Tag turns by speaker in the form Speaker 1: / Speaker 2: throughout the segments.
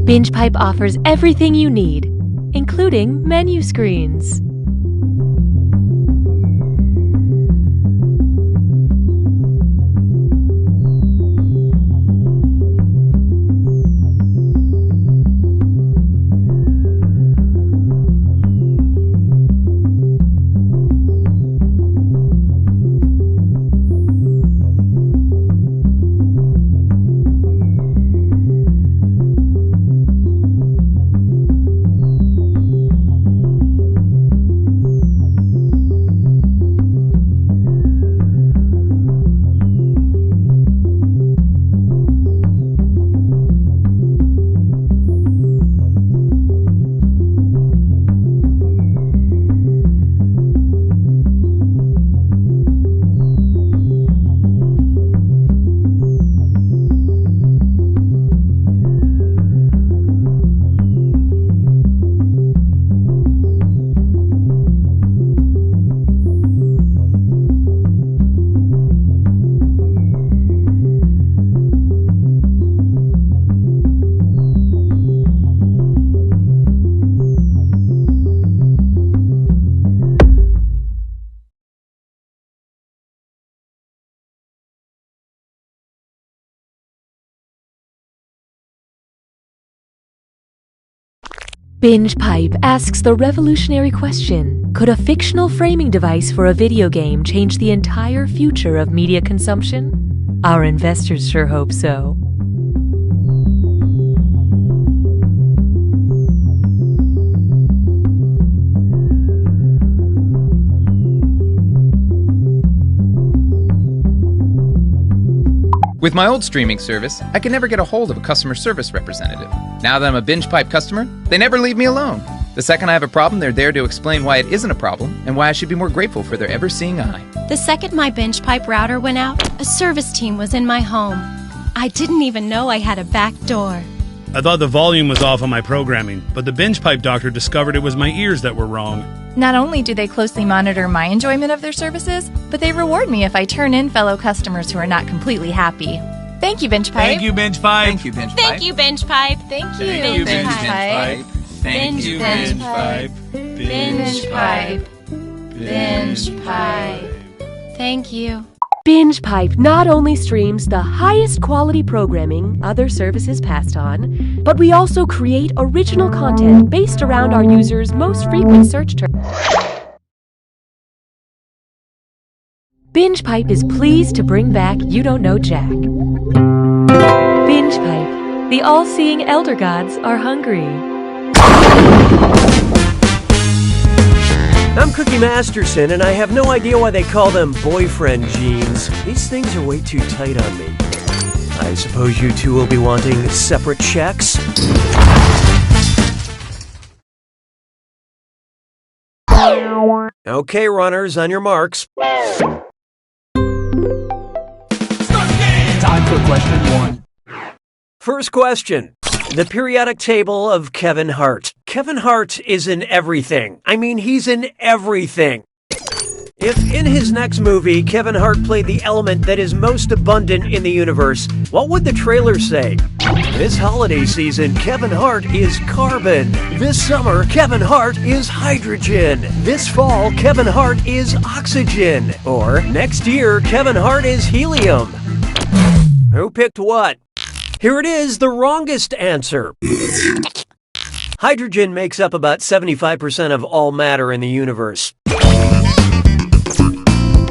Speaker 1: BingePipe offers everything you need, including menu screens. BingePipe asks the revolutionary question, could a fictional framing device for a video game change the entire future of media consumption? Our investors sure hope so.
Speaker 2: With my old streaming service, I could never get a hold of a customer service representative. Now that I'm a BingePipe customer, they never leave me alone. The second I have a problem, they're there to explain why it isn't a problem and why I should be more grateful for their ever-seeing eye.
Speaker 3: The second my BingePipe router went out, a service team was in my home. I didn't even know I had a back door.
Speaker 4: I thought the volume was off on my programming, but the BingePipe doctor discovered it was my ears that were wrong.
Speaker 5: Not only do they closely monitor my enjoyment of their services, but they reward me if I turn in fellow customers who are not completely happy. Thank you, BingePipe.
Speaker 4: Thank you, BingePipe.
Speaker 2: Thank you, BingePipe.
Speaker 3: Thank you, BingePipe.
Speaker 5: Thank you,
Speaker 2: Thank you,
Speaker 5: BingePipe.
Speaker 2: Thank you,
Speaker 5: BingePipe.
Speaker 3: BingePipe.
Speaker 5: BingePipe.
Speaker 3: Thank you.
Speaker 1: BingePipe not only streams the highest quality programming other services passed on, but we also create original content based around our users' most frequent search terms. BingePipe is pleased to bring back You Don't Know Jack. BingePipe, the all-seeing elder gods are hungry.
Speaker 6: I'm Cookie Masterson, and I have no idea why they call them boyfriend jeans. These things are way too tight on me. I suppose you two will be wanting separate checks? Okay, runners, on your marks.
Speaker 7: Time for question one.
Speaker 6: First question. The periodic table of Kevin Hart. Kevin Hart is in everything. I mean, he's in everything. If in his next movie, Kevin Hart played the element that is most abundant in the universe, what would the trailer say? This holiday season, Kevin Hart is carbon. This summer, Kevin Hart is hydrogen. This fall, Kevin Hart is oxygen. Or next year, Kevin Hart is helium. Who picked what? Here it is, the wrongest answer. Hydrogen makes up about 75% of all matter in the universe.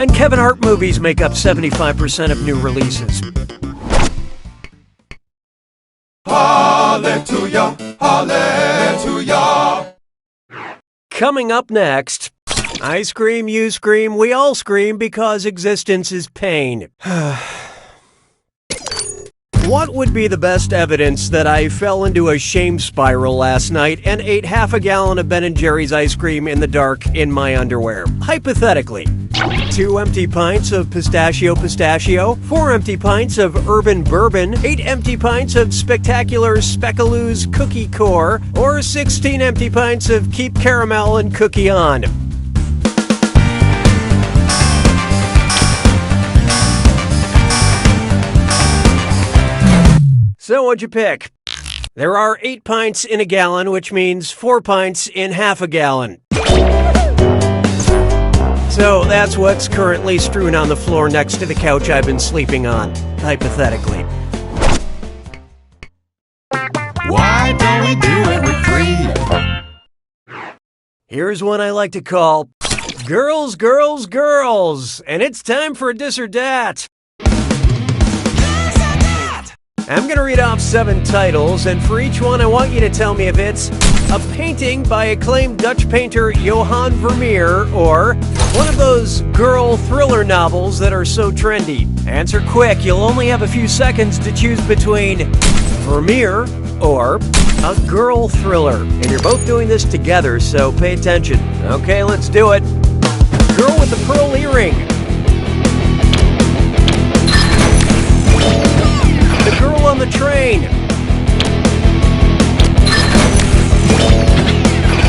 Speaker 6: And Kevin Hart movies make up 75% of new releases.
Speaker 7: Hallelujah, hallelujah.
Speaker 6: Coming up next, I scream, you scream, we all scream because existence is pain. What would be the best evidence that I fell into a shame spiral last night and ate half a gallon of Ben & Jerry's ice cream in the dark in my underwear? Hypothetically. 2 empty pints of pistachio, 4 empty pints of urban bourbon, 8 empty pints of spectacular Speckaloo's cookie core, or 16 empty pints of Keep Caramel and Cookie On. So what'd you pick? There are 8 pints in a gallon, which means 4 pints in half a gallon. So that's what's currently strewn on the floor next to the couch I've been sleeping on, hypothetically.
Speaker 7: Why don't we do it with free?
Speaker 6: Here's one I like to call Girls, Girls, Girls, and it's time for a Dis or Dat. I'm going to read off 7 titles, and for each one I want you to tell me if it's a painting by acclaimed Dutch painter Johan Vermeer or one of those girl thriller novels that are so trendy. Answer quick, you'll only have a few seconds to choose between Vermeer or a girl thriller. And you're both doing this together, so pay attention. Okay, let's do it. Girl with the pearl earring. The girl on the train.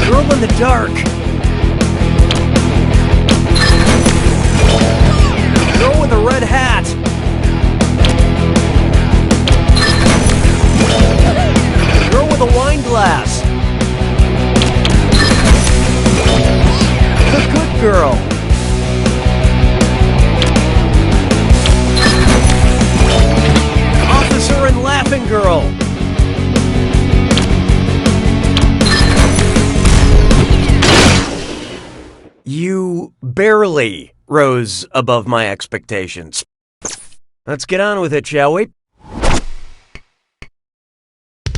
Speaker 6: Girl in the dark. Girl with a red hat. Girl with a wine glass. The good girl. Officer and laughing girl. You barely rose above my expectations. Let's get on with it, shall we?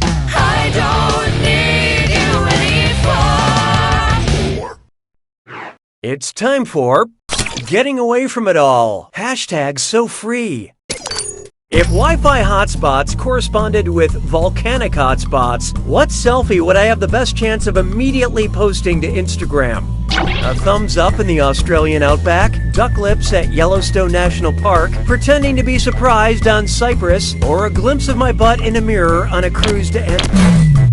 Speaker 8: I don't need you anymore.
Speaker 6: It's time for Getting Away from It All. Hashtag so free. If Wi-Fi hotspots corresponded with volcanic hotspots, what selfie would I have the best chance of immediately posting to Instagram? A thumbs up in the Australian outback, duck lips at Yellowstone National Park, pretending to be surprised on Cyprus, or a glimpse of my butt in a mirror on a cruise to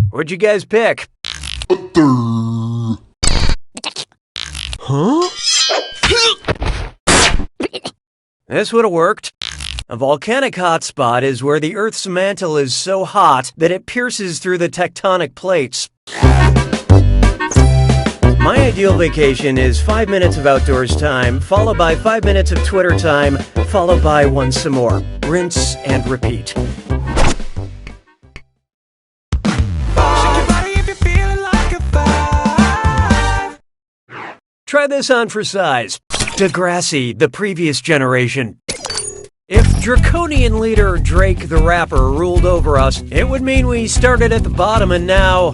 Speaker 6: What'd you guys pick? Huh? This would have worked. A volcanic hotspot is where the Earth's mantle is so hot that it pierces through the tectonic plates. My ideal vacation is 5 minutes of outdoors time, followed by 5 minutes of Twitter time, followed by one some more. Rinse and repeat. Try this on for size. Degrassi, the previous generation. If draconian leader Drake the Rapper ruled over us, it would mean we started at the bottom and now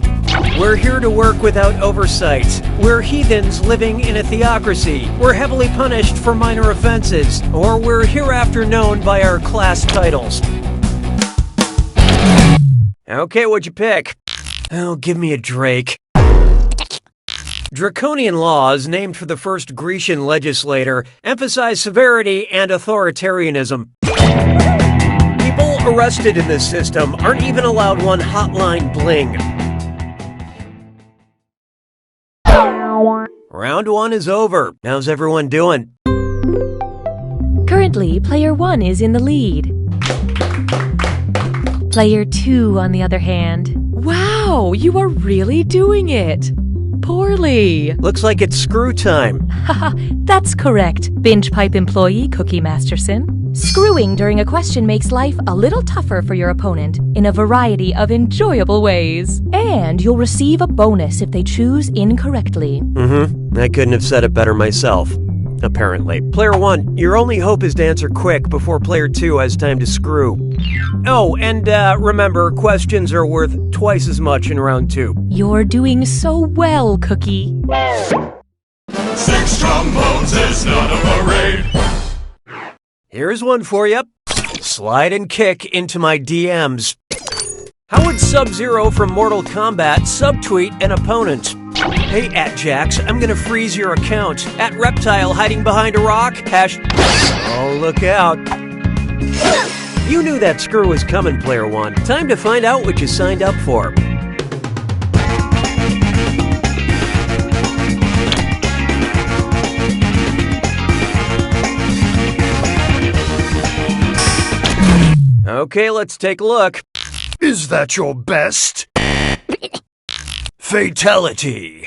Speaker 6: we're here to work without oversight. We're heathens living in a theocracy. We're heavily punished for minor offenses, or we're hereafter known by our class titles. Okay, what'd you pick? Oh, give me a Drake. Draconian laws, named for the first Grecian legislator, emphasize severity and authoritarianism. People arrested in this system aren't even allowed one hotline bling. Round 1 is over. How's everyone doing?
Speaker 1: Currently, player 1 is in the lead. Player 2, on the other hand. Wow, you are really doing it. Poorly.
Speaker 6: Looks like it's screw time.
Speaker 1: Haha, that's correct, Binge Pipe employee Cookie Masterson. Screwing during a question makes life a little tougher for your opponent in a variety of enjoyable ways. And you'll receive a bonus if they choose incorrectly.
Speaker 6: I couldn't have said it better myself. Apparently. Player 1, your only hope is to answer quick before Player 2 has time to screw. Oh, and remember, questions are worth twice as much in round 2.
Speaker 1: You're doing so well, Cookie.
Speaker 7: 6 trombones is not a parade.
Speaker 6: Here's one for you. Slide and kick into my DMs. How would Sub-Zero from Mortal Kombat subtweet an opponent? Hey, @Jax, I'm gonna freeze your account. @Reptile hiding behind a rock. Oh, look out. You knew that screw was coming, Player 1. Time to find out what you signed up for. Okay, let's take a look. Is that your best? Fatality.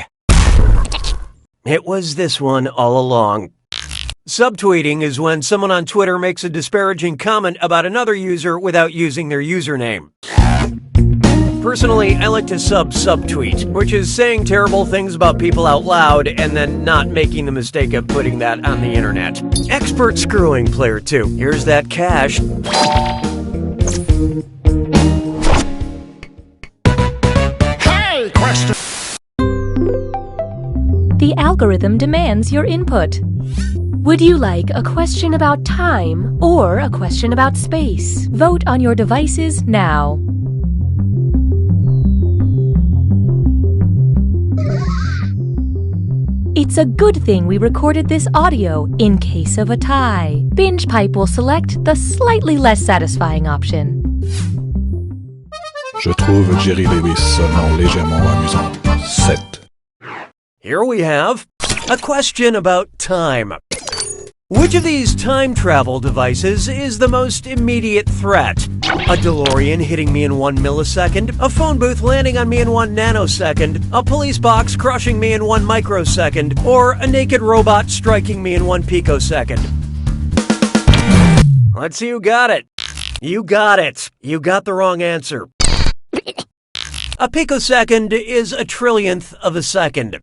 Speaker 6: It was this one all along. Subtweeting is when someone on Twitter makes a disparaging comment about another user without using their username. Personally, I like to subtweet, which is saying terrible things about people out loud and then not making the mistake of putting that on the internet. Expert screwing player 2. Here's that cash.
Speaker 7: Hey, question.
Speaker 1: The algorithm demands your input. Would you like a question about time or a question about space? Vote on your devices now. It's a good thing we recorded this audio in case of a tie. BingePipe will select the slightly less satisfying option.
Speaker 9: Je trouve Jerry Lewis seulement légèrement amusant. 7.
Speaker 6: Here we have a question about time. Which of these time travel devices is the most immediate threat? A DeLorean hitting me in 1 millisecond, a phone booth landing on me in 1 nanosecond, a police box crushing me in 1 microsecond, or a naked robot striking me in 1 picosecond? Let's see who got it. You got it. You got the wrong answer. A picosecond is a trillionth of a second.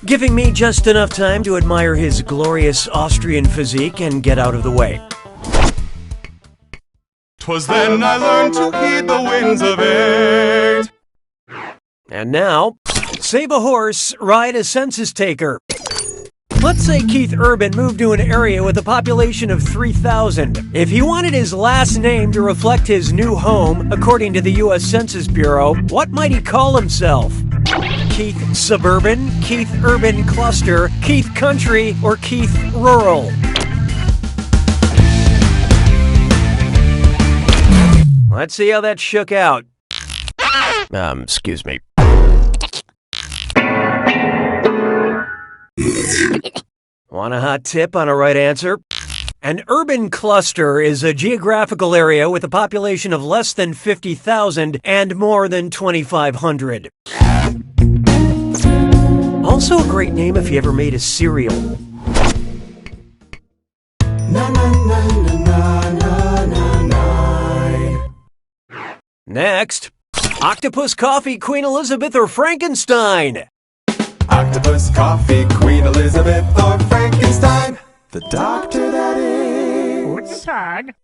Speaker 6: Giving me just enough time to admire his glorious Austrian physique and get out of the way.
Speaker 7: 'Twas then I learned to heed the winds of age.
Speaker 6: And now, save a horse, ride a census taker. Let's say Keith Urban moved to an area with a population of 3,000. If he wanted his last name to reflect his new home, according to the U.S. Census Bureau, what might he call himself? Keith Suburban, Keith Urban Cluster, Keith Country, or Keith Rural? Let's see how that shook out. Excuse me. Want a hot tip on a right answer? An urban cluster is a geographical area with a population of less than 50,000 and more than 2,500. Also a great name if you ever made a cereal. Next, Octopus Coffee, Queen Elizabeth, or Frankenstein?
Speaker 7: Octopus, coffee, Queen Elizabeth, or Frankenstein. The doctor, that is. What's tag?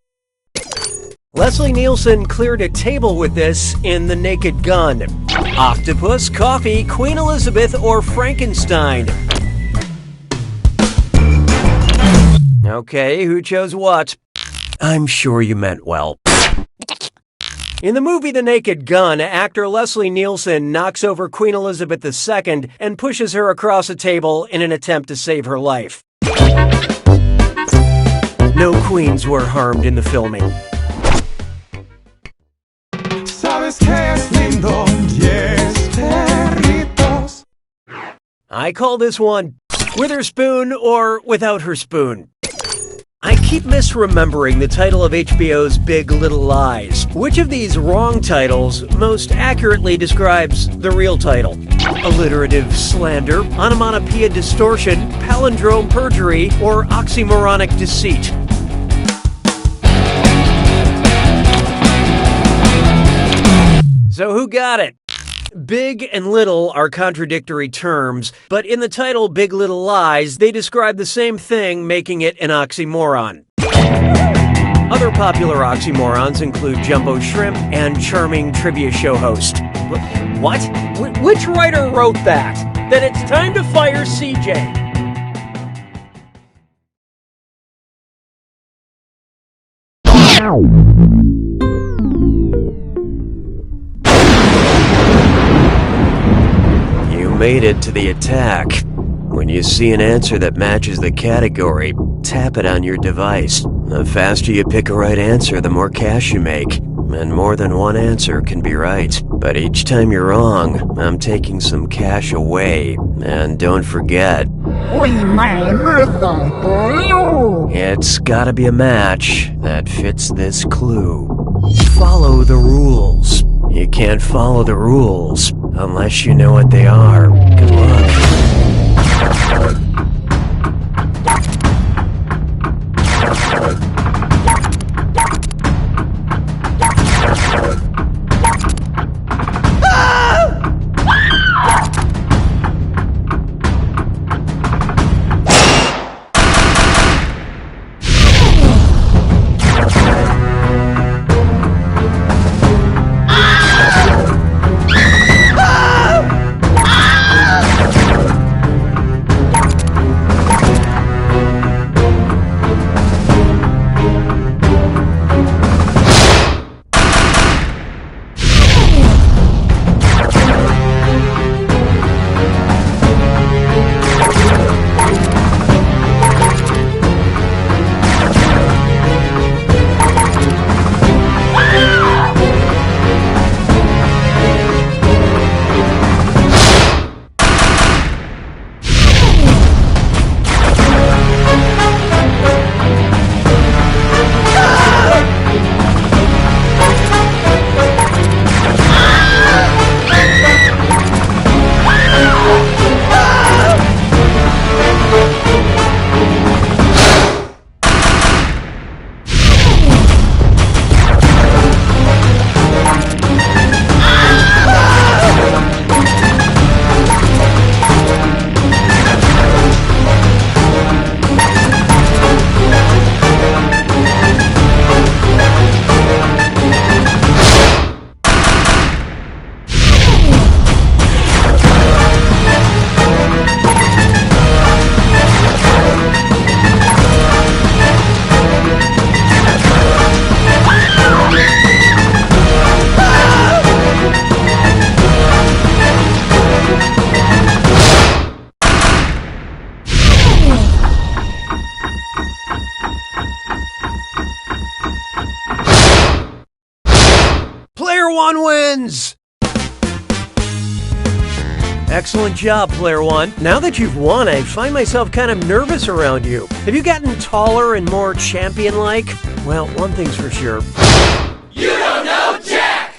Speaker 6: Leslie Nielsen cleared a table with this in The Naked Gun. Octopus, coffee, Queen Elizabeth, or Frankenstein? Okay, who chose what? I'm sure you meant well. In the movie The Naked Gun, actor Leslie Nielsen knocks over Queen Elizabeth II and pushes her across a table in an attempt to save her life. No queens were harmed in the filming.
Speaker 7: Sabes que es lindo, yes, perritos.
Speaker 6: I call this one With Her Spoon or Without Her Spoon. I keep misremembering the title of HBO's Big Little Lies. Which of these wrong titles most accurately describes the real title? Alliterative slander, onomatopoeia distortion, palindrome perjury, or oxymoronic deceit? So who got it? Big and little are contradictory terms, but in the title Big Little Lies, they describe the same thing, making it an oxymoron. Other popular oxymorons include Jumbo Shrimp and charming trivia show host. What? Which writer wrote that? That it's time to fire CJ. Made it to the attack. When you see an answer that matches the category, tap it on your device. The faster you pick a right answer, the more cash you make. And more than one answer can be right. But each time you're wrong, I'm taking some cash away. And don't forget, it's gotta be a match that fits this clue. Follow the rules. You can't follow the rules unless you know what they are. Good luck. Player one wins! Excellent job, Player One. Now that you've won, I find myself kind of nervous around you. Have you gotten taller and more champion-like? Well, one thing's for sure.
Speaker 8: You don't know Jack!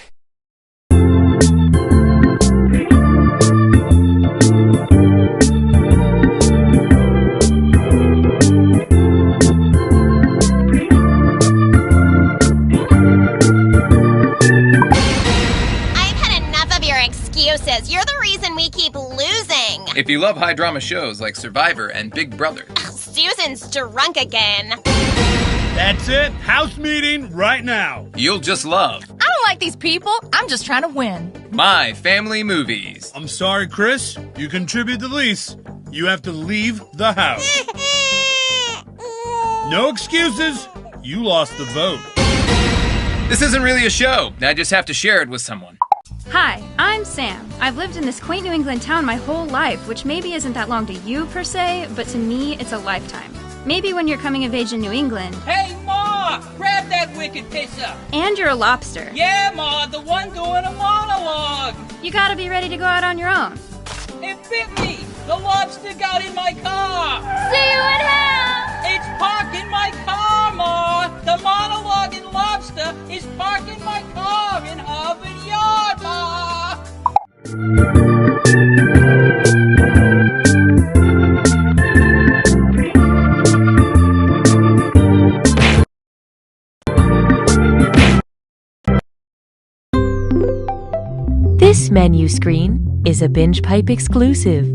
Speaker 10: Excuses. You're the reason we keep losing.
Speaker 2: If you love high drama shows like Survivor and Big Brother.
Speaker 10: Susan's drunk again.
Speaker 4: That's it. House meeting right now.
Speaker 2: You'll just love.
Speaker 5: I don't like these people. I'm just trying to win.
Speaker 2: My Family Movies.
Speaker 4: I'm sorry, Chris. You contribute the least. You have to leave the house. No excuses. You lost the vote.
Speaker 2: This isn't really a show. I just have to share it with someone.
Speaker 11: Hi, I'm Sam. I've lived in this quaint New England town my whole life, which maybe isn't that long to you per se, but to me it's a lifetime. Maybe when you're coming of age in New England.
Speaker 12: Hey, Ma! Grab that wicked pisser!
Speaker 11: And you're a lobster.
Speaker 12: Yeah, Ma, the one doing a monologue!
Speaker 11: You gotta be ready to go out on your own.
Speaker 12: It bit me! The lobster got in my car!
Speaker 11: See you in hell!
Speaker 12: It's parked in my car, Ma! The monologuing lobster is parked in my car in Harvard Yard, Ma!
Speaker 1: This menu screen is a Binge Pipe exclusive.